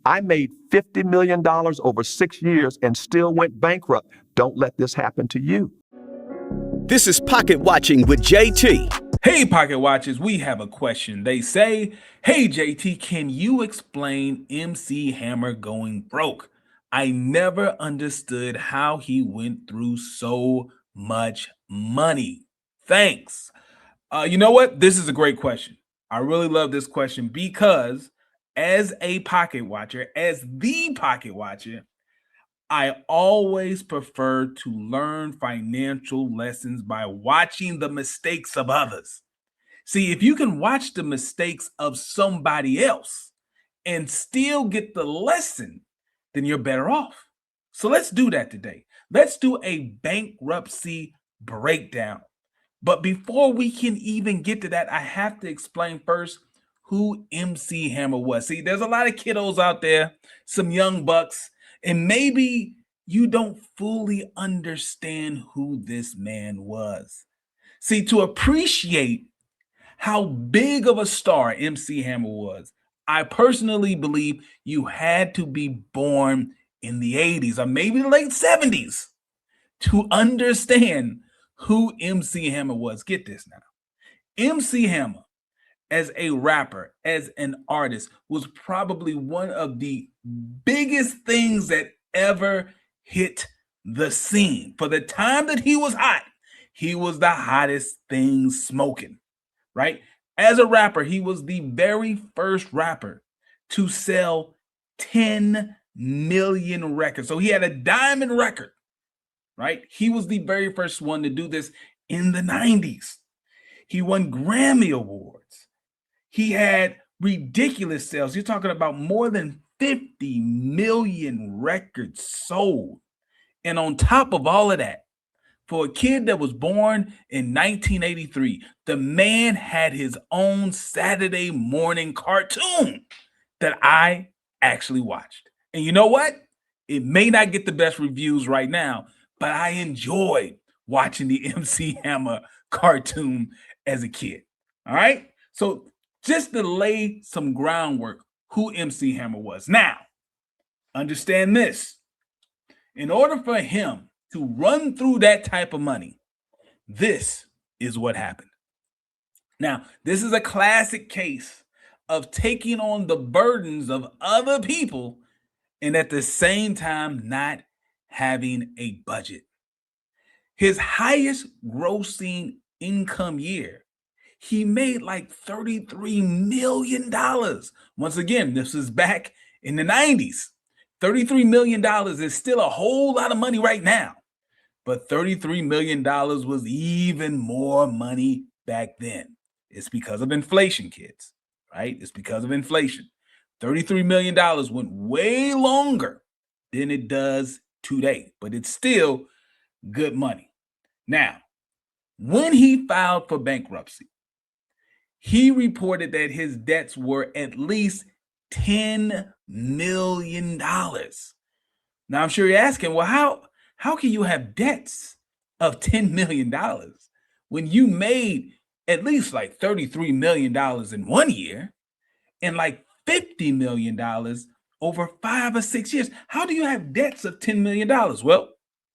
I made $50 million over 6 years and still went bankrupt. Don't let this happen to you. This is Pocket Watching with JT. Hey, Pocket Watchers, we have a question. They say, hey, JT, can you explain MC Hammer going broke? I never understood how he went through so much money. Thanks. You know what? This is a great question. I really love this question because as a pocket watcher, as the pocket watcher, I always prefer to learn financial lessons by watching the mistakes of others. See, if you can watch the mistakes of somebody else and still get the lesson, then you're better off. So let's do that today. Let's do a bankruptcy breakdown. But before we can even get to that, I have to explain first who MC Hammer was. See, there's a lot of kiddos out there, some young bucks, and maybe you don't fully understand who this man was. See, to appreciate how big of a star MC Hammer was, I personally believe you had to be born in the 80s or maybe the late 70s to understand who MC Hammer was. Get this now. MC Hammer, as a rapper, as an artist, was probably one of the biggest things that ever hit the scene. For the time that he was hot, he was the hottest thing smoking, right? As a rapper, he was the very first rapper to sell 10 million records. So he had a diamond record, right? He was the very first one to do this in the 90s. He won Grammy Awards. He had ridiculous sales. You're talking about more than 50 million records sold. And on top of all of that, for a kid that was born in 1983, the man had his own Saturday morning cartoon that I actually watched. And you know what? It may not get the best reviews right now, but I enjoyed watching the MC Hammer cartoon as a kid. All right? So just to lay some groundwork, who MC Hammer was. Now, understand this. In order for him to run through that type of money, this is what happened. Now, this is a classic case of taking on the burdens of other people and at the same time not having a budget. His highest grossing income year, he made like $33 million. Once again, this is back in the 90s. $33 million is still a whole lot of money right now. But $33 million was even more money back then. It's because of inflation, kids, right? It's because of inflation. $33 million went way longer than it does today, but it's still good money. Now, when he filed for bankruptcy, he reported that his debts were at least $10 million. Now, I'm sure you're asking, well, how can you have debts of $10 million when you made at least like $33 million in 1 year and like $50 million over 5 or 6 years? How do you have debts of $10 million? Well,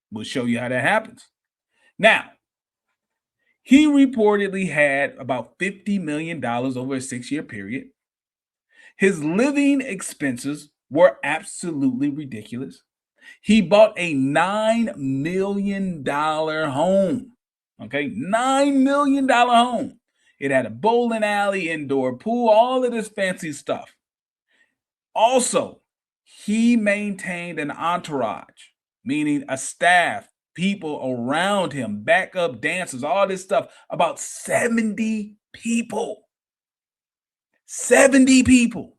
we'll show you how that happens. Now, he reportedly had about $50 million over a 6-year period. His living expenses were absolutely ridiculous. He bought a $9 million home. Okay, $9 million home. It had a bowling alley, indoor pool, all of this fancy stuff. Also, he maintained an entourage, meaning a staff, people around him, backup dancers, all this stuff, about 70 people. 70 people.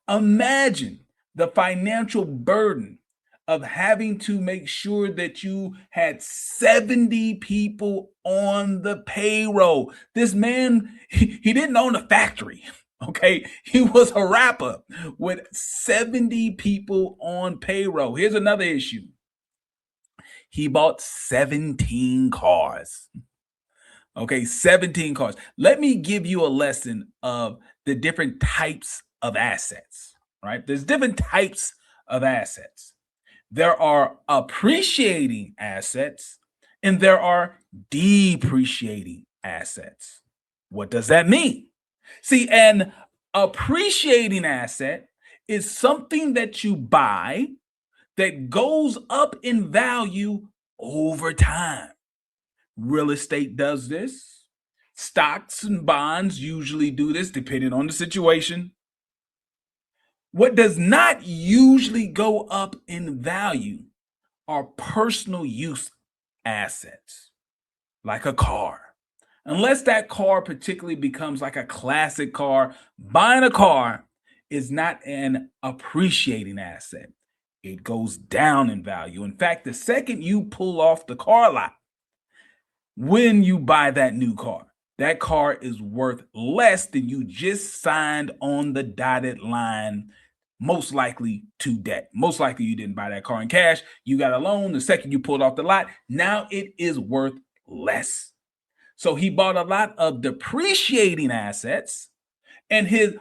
Imagine the financial burden of having to make sure that you had 70 people on the payroll. This man, he didn't own a factory, okay? He was a rapper with 70 people on payroll. Here's another issue. He bought 17 cars. Okay, 17 cars. Let me give you a lesson of the different types of assets, right? There's different types of assets. There are appreciating assets and there are depreciating assets. What does that mean? See, an appreciating asset is something that you buy that goes up in value over time. Real estate does this. Stocks and bonds usually do this, depending on the situation. What does not usually go up in value are personal use assets, like a car. Unless that car particularly becomes like a classic car, buying a car is not an appreciating asset. It goes down in value. In fact, the second you pull off the car lot, when you buy that new car, that car is worth less than you just signed on the dotted line, most likely to debt. Most likely you didn't buy that car in cash. You got a loan. The second you pulled off the lot, now it is worth less. So he bought a lot of depreciating assets, and his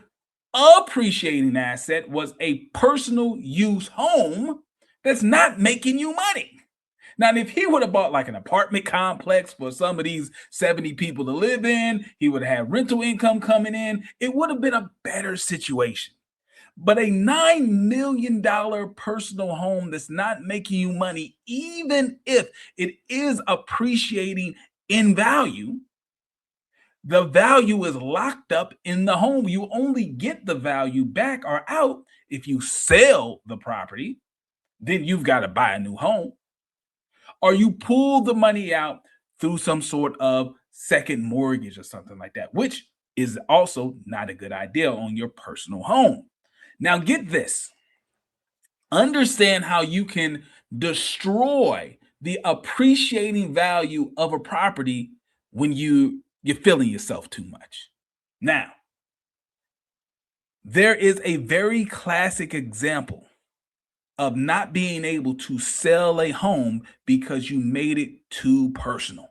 appreciating asset was a personal use home that's not making you money. Now, if he would have bought like an apartment complex for some of these 70 people to live in, he would have had rental income coming in. It would have been a better situation. But a $9 million personal home that's not making you money, even if it is appreciating in value, the value is locked up in the home. You only get the value back or out if you sell the property. Then you've got to buy a new home. Or you pull the money out through some sort of second mortgage or something like that, which is also not a good idea on your personal home. Now, get this. Understand how you can destroy the appreciating value of a property when you're feeling yourself too much. Now, there is a very classic example of not being able to sell a home because you made it too personal.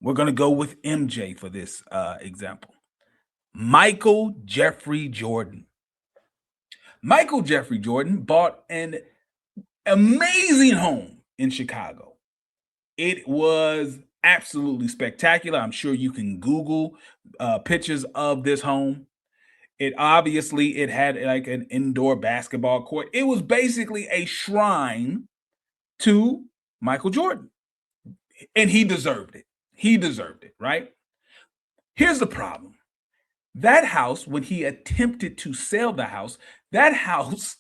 We're going to go with MJ for this example. Michael Jeffrey Jordan. Michael Jeffrey Jordan bought an amazing home in Chicago. It was absolutely spectacular. I'm sure you can Google pictures of this home. It had like an indoor basketball court. It was basically a shrine to Michael Jordan. And he deserved it. He deserved it, right? Here's the problem. That house, when he attempted to sell the house, that house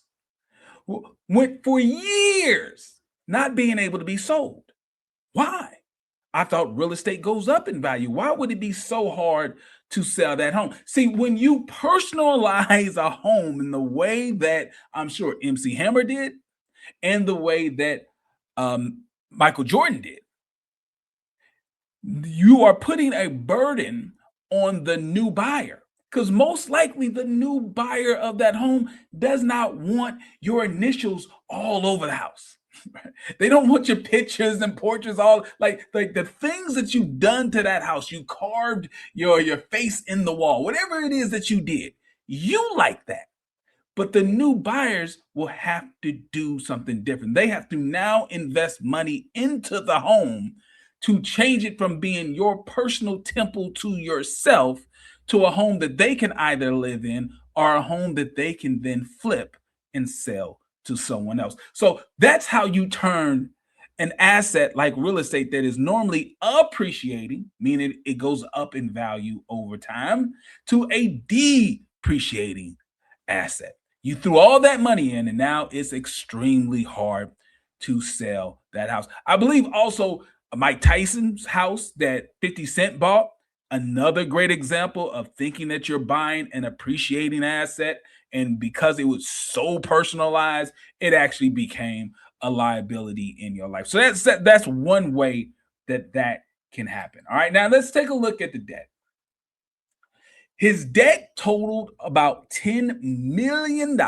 went for years not being able to be sold. Why? I thought real estate goes up in value. Why would it be so hard to sell that home? See, when you personalize a home in the way that I'm sure MC Hammer did and the way that Michael Jordan did, you are putting a burden on the new buyer, because most likely the new buyer of that home does not want your initials all over the house. They don't want your pictures and portraits all like the things that you've done to that house. You carved your face in the wall, whatever it is that you did. You like that. But the new buyers will have to do something different. They have to now invest money into the home to change it from being your personal temple to yourself to a home that they can either live in or a home that they can then flip and sell to someone else. So that's how you turn an asset like real estate that is normally appreciating, meaning it goes up in value over time, to a depreciating asset. You threw all that money in, and now it's extremely hard to sell that house. I believe also Mike Tyson's house that 50 Cent bought, another great example of thinking that you're buying an appreciating asset, and because it was so personalized, it actually became a liability in your life. So that's one way that can happen. All right, now let's take a look at the debt. His debt totaled about $10 million.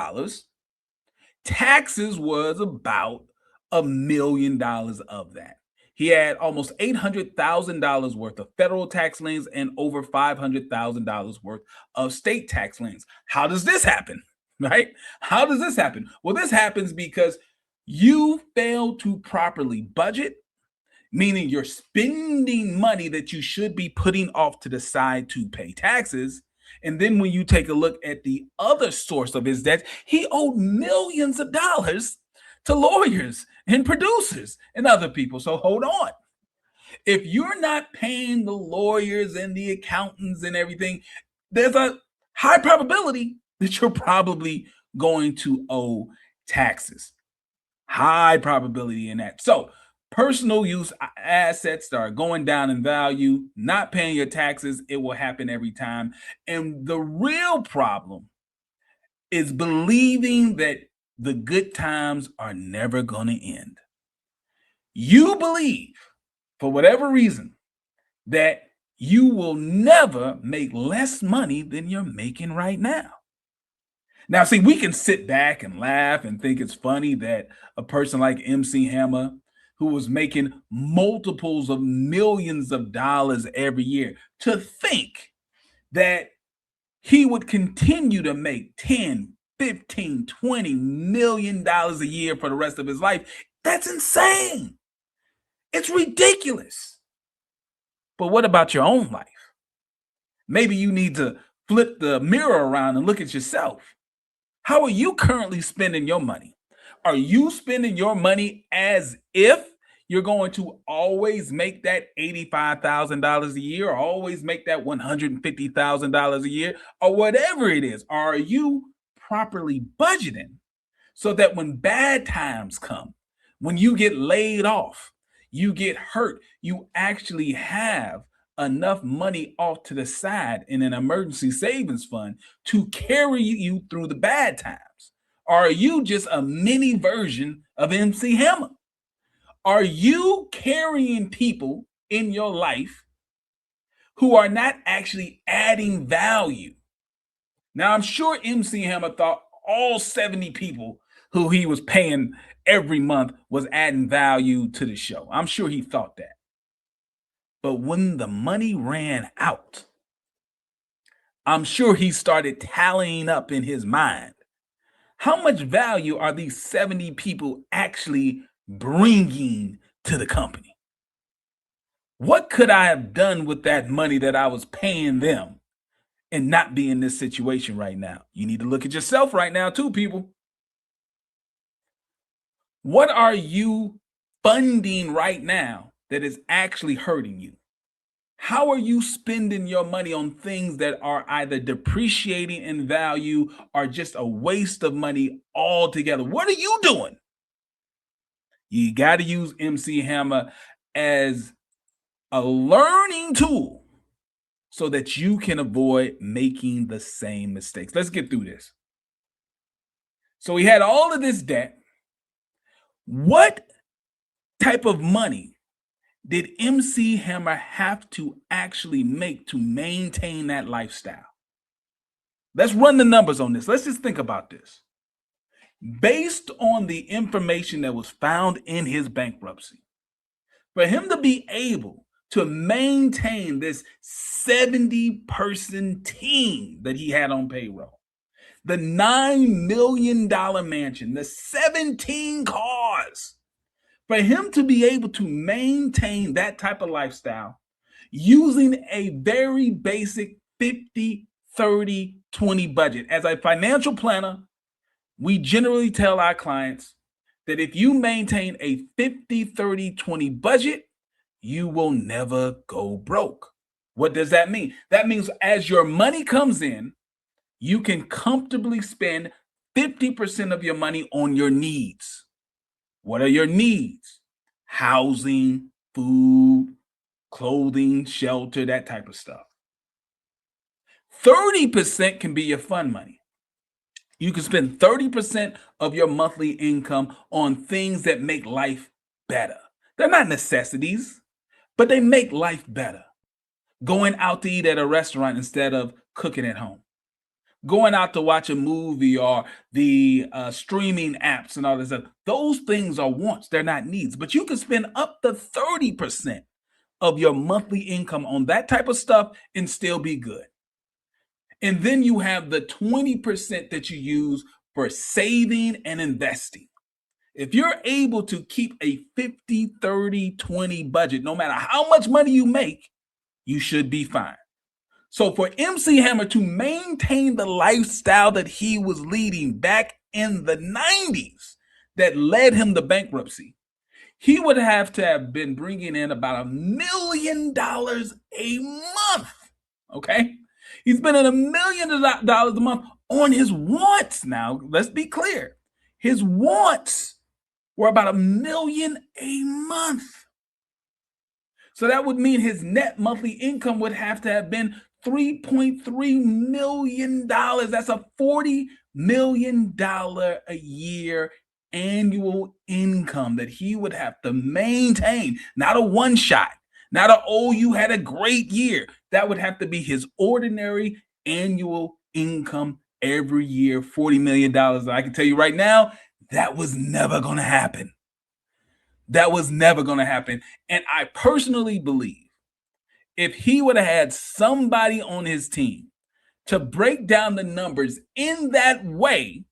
Taxes was about $1 million of that. He had almost $800,000 worth of federal tax liens and over $500,000 worth of state tax liens. How does this happen? right? How does this happen? Well, this happens because you fail to properly budget, meaning you're spending money that you should be putting off to the side to pay taxes. And then when you take a look at the other source of his debt, he owed millions of dollars to lawyers and producers and other people. So hold on. If you're not paying the lawyers and the accountants and everything, there's a high probability that you're probably going to owe taxes. High probability in that. So personal use assets that are going down in value, not paying your taxes, it will happen every time. And the real problem is believing that the good times are never going to end. You believe, for whatever reason, that you will never make less money than you're making right now. Now, see, we can sit back and laugh and think it's funny that a person like MC Hammer, who was making multiples of millions of dollars every year, to think that he would continue to make 10, 15, 20 million dollars a year for the rest of his life. That's insane. It's ridiculous. But what about your own life? Maybe you need to flip the mirror around and look at yourself. How are you currently spending your money? Are you spending your money as if you're going to always make that $85,000 a year, or always make that $150,000 a year, or whatever it is? Are you properly budgeting so that when bad times come, when you get laid off, you get hurt, you actually have enough money off to the side in an emergency savings fund to carry you through the bad times? Or are you just a mini version of MC Hammer? Are you carrying people in your life who are not actually adding value? Now, I'm sure MC Hammer thought all 70 people who he was paying every month was adding value to the show. I'm sure he thought that. But when the money ran out, I'm sure he started tallying up in his mind, how much value are these 70 people actually bringing to the company? What could I have done with that money that I was paying them and not be in this situation right now? You need to look at yourself right now too, people. What are you funding right now that is actually hurting you? How are you spending your money on things that are either depreciating in value or just a waste of money altogether? What are you doing? You got to use MC Hammer as a learning tool so that you can avoid making the same mistakes. Let's get through this. So he had all of this debt. What type of money did MC Hammer have to actually make to maintain that lifestyle? Let's run the numbers on this. Let's just think about this. Based on the information that was found in his bankruptcy, for him to be able to maintain this 70-person team that he had on payroll, the $9 million mansion, the 17 cars, for him to be able to maintain that type of lifestyle using a very basic 50-30-20 budget. As a financial planner, we generally tell our clients that if you maintain a 50-30-20 budget, you will never go broke. What does that mean? That means as your money comes in, you can comfortably spend 50% of your money on your needs. What are your needs? Housing, food, clothing, shelter, that type of stuff. 30% can be your fun money. You can spend 30% of your monthly income on things that make life better. They're not necessities, but they make life better. Going out to eat at a restaurant instead of cooking at home. Going out to watch a movie or the streaming apps and all this stuff. Those things are wants, they're not needs. But you can spend up to 30% of your monthly income on that type of stuff and still be good. And then you have the 20% that you use for saving and investing. If you're able to keep a 50, 30, 20 budget, no matter how much money you make, you should be fine. So for MC Hammer to maintain the lifestyle that he was leading back in the 90s that led him to bankruptcy, he would have to have been bringing in about $1 million a month. Okay? He's spending $1 million a month on his wants. Now, let's be clear. His wants were about $1 million a month. So that would mean his net monthly income would have to have been $3.3 million. That's a $40 million a year annual income that he would have to maintain, not a one shot, not a, oh, you had a great year. That would have to be his ordinary annual income every year, $40 million. I can tell you right now, that was never going to happen. That was never going to happen. And I personally believe if he would have had somebody on his team to break down the numbers in that way,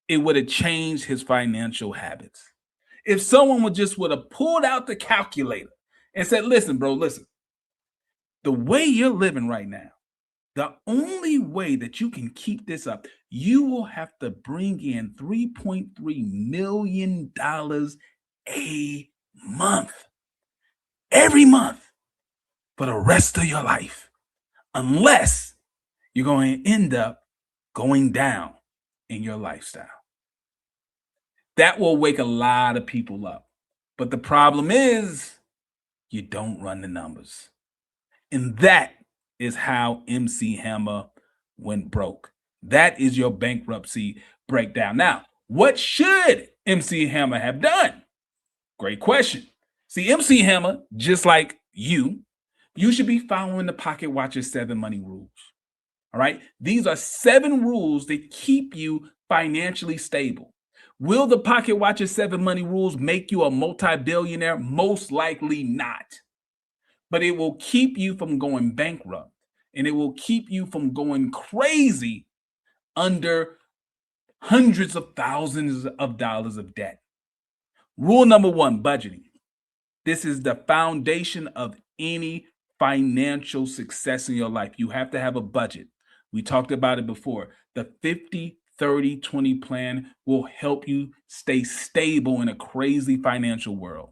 it would have changed his financial habits. If someone would have pulled out the calculator and said, listen, bro, listen, the way you're living right now, the only way that you can keep this up, you will have to bring in $3.3 million a month, every month for the rest of your life, unless you're going to end up going down in your lifestyle. That will wake a lot of people up. But the problem is you don't run the numbers. And that is how MC Hammer went broke. That is your bankruptcy breakdown. Now, what should MC Hammer have done? Great question. See, MC Hammer, just like you should be following the PocketWatcher 7 money rules. All right. These are 7 rules that keep you financially stable. Will the PocketWatcher 7 money rules make you a multi-billionaire? Most likely not. But it will keep you from going bankrupt, and it will keep you from going crazy under hundreds of thousands of dollars of debt. Rule number 1, budgeting. This is the foundation of any financial success in your life. You have to have a budget. We talked about it before. The 50-30-20 plan will help you stay stable in a crazy financial world.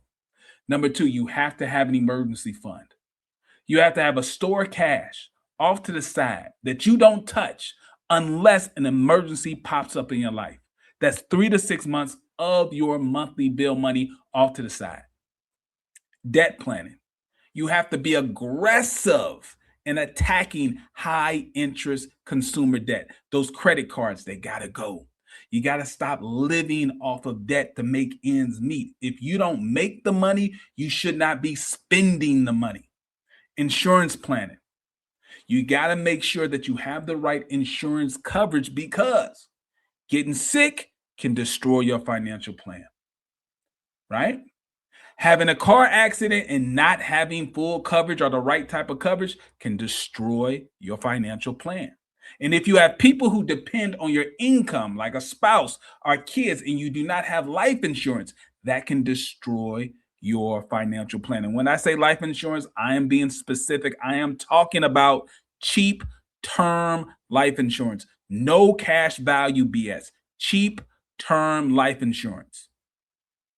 Number 2, you have to have an emergency fund. You have to have a store of cash off to the side that you don't touch unless an emergency pops up in your life. That's 3 to 6 months of your monthly bill money off to the side. Debt planning. You have to be aggressive in attacking high interest consumer debt. Those credit cards, they gotta go. You gotta stop living off of debt to make ends meet. If you don't make the money, you should not be spending the money. Insurance planning. You gotta make sure that you have the right insurance coverage because getting sick can destroy your financial plan, right? Having a car accident and not having full coverage or the right type of coverage can destroy your financial plan. And if you have people who depend on your income, like a spouse or kids, and you do not have life insurance, that can destroy your financial plan. And when I say life insurance, I am being specific. I am talking about cheap term life insurance, no cash value BS, cheap term life insurance.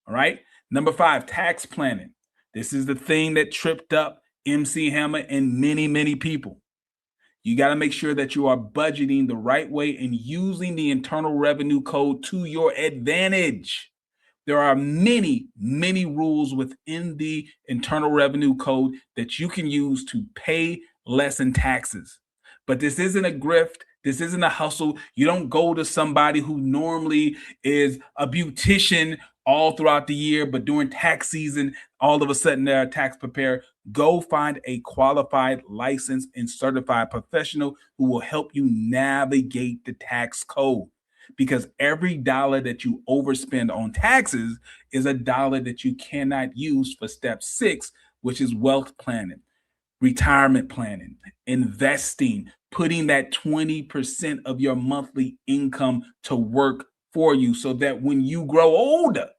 All right. Number 5, tax planning. This is the thing that tripped up MC Hammer and many, many people. You got to make sure that you are budgeting the right way and using the Internal Revenue Code to your advantage. There are many, many rules within the Internal Revenue Code that you can use to pay less in taxes. But this isn't a grift. This isn't a hustle. You don't go to somebody who normally is a beautician all throughout the year, but during tax season, all of a sudden they're a tax preparer. Go find a qualified, licensed, and certified professional who will help you navigate the tax code. Because every dollar that you overspend on taxes is a dollar that you cannot use for step 6, which is wealth planning, retirement planning, investing, putting that 20% of your monthly income to work for you so that when you grow older,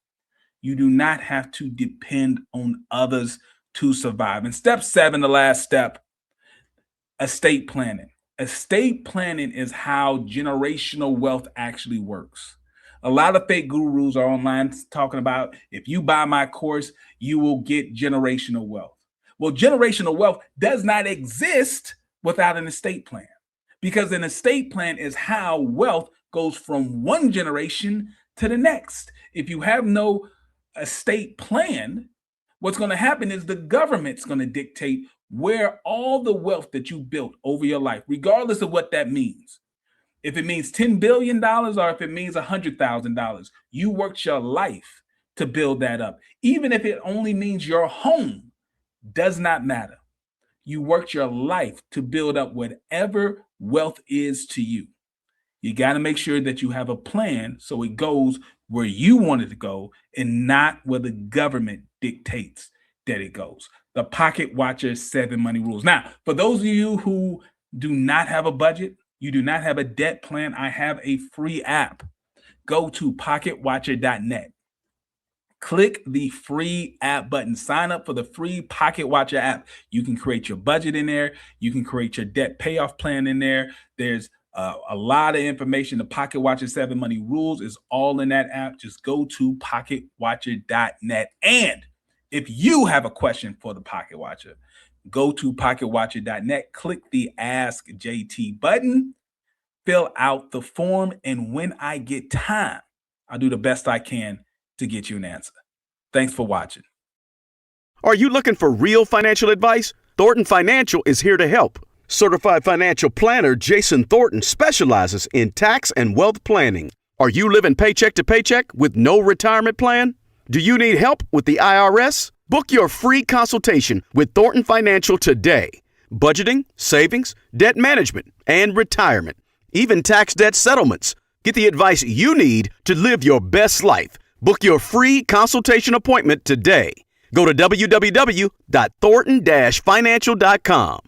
you do not have to depend on others to survive. And step 7, the last step, estate planning. Estate planning is how generational wealth actually works. A lot of fake gurus are online talking about, if you buy my course, you will get generational wealth. Well, generational wealth does not exist without an estate plan, because an estate plan is how wealth goes from one generation to the next. If you have no estate plan, what's going to happen is the government's going to dictate where all the wealth that you built over your life, regardless of what that means. If it means $10 billion or if it means $100,000, you worked your life to build that up. Even if it only means your home, does not matter. You worked your life to build up whatever wealth is to you. You got to make sure that you have a plan so it goes where you want it to go and not where the government dictates that it goes. The PocketWatcher 7 money rules. Now, for those of you who do not have a budget, you do not have a debt plan, I have a free app. Go to PocketWatcher.net. Click the free app button. Sign up for the free PocketWatcher app. You can create your budget in there. You can create your debt payoff plan in there. There's a lot of information. The PocketWatcher 7 money rules is all in that app. Just go to PocketWatcher.net. And if you have a question for the PocketWatcher, go to PocketWatcher.net. Click the Ask JT button. Fill out the form. And when I get time, I'll do the best I can to get you an answer. Thanks for watching. Are you looking for real financial advice? Thornton Financial is here to help. Certified financial planner Jayson Thornton specializes in tax and wealth planning. Are you living paycheck to paycheck with no retirement plan? Do you need help with the IRS? Book your free consultation with Thornton Financial today. Budgeting, savings, debt management, and retirement. Even tax debt settlements. Get the advice you need to live your best life. Book your free consultation appointment today. Go to www.thornton-financial.com.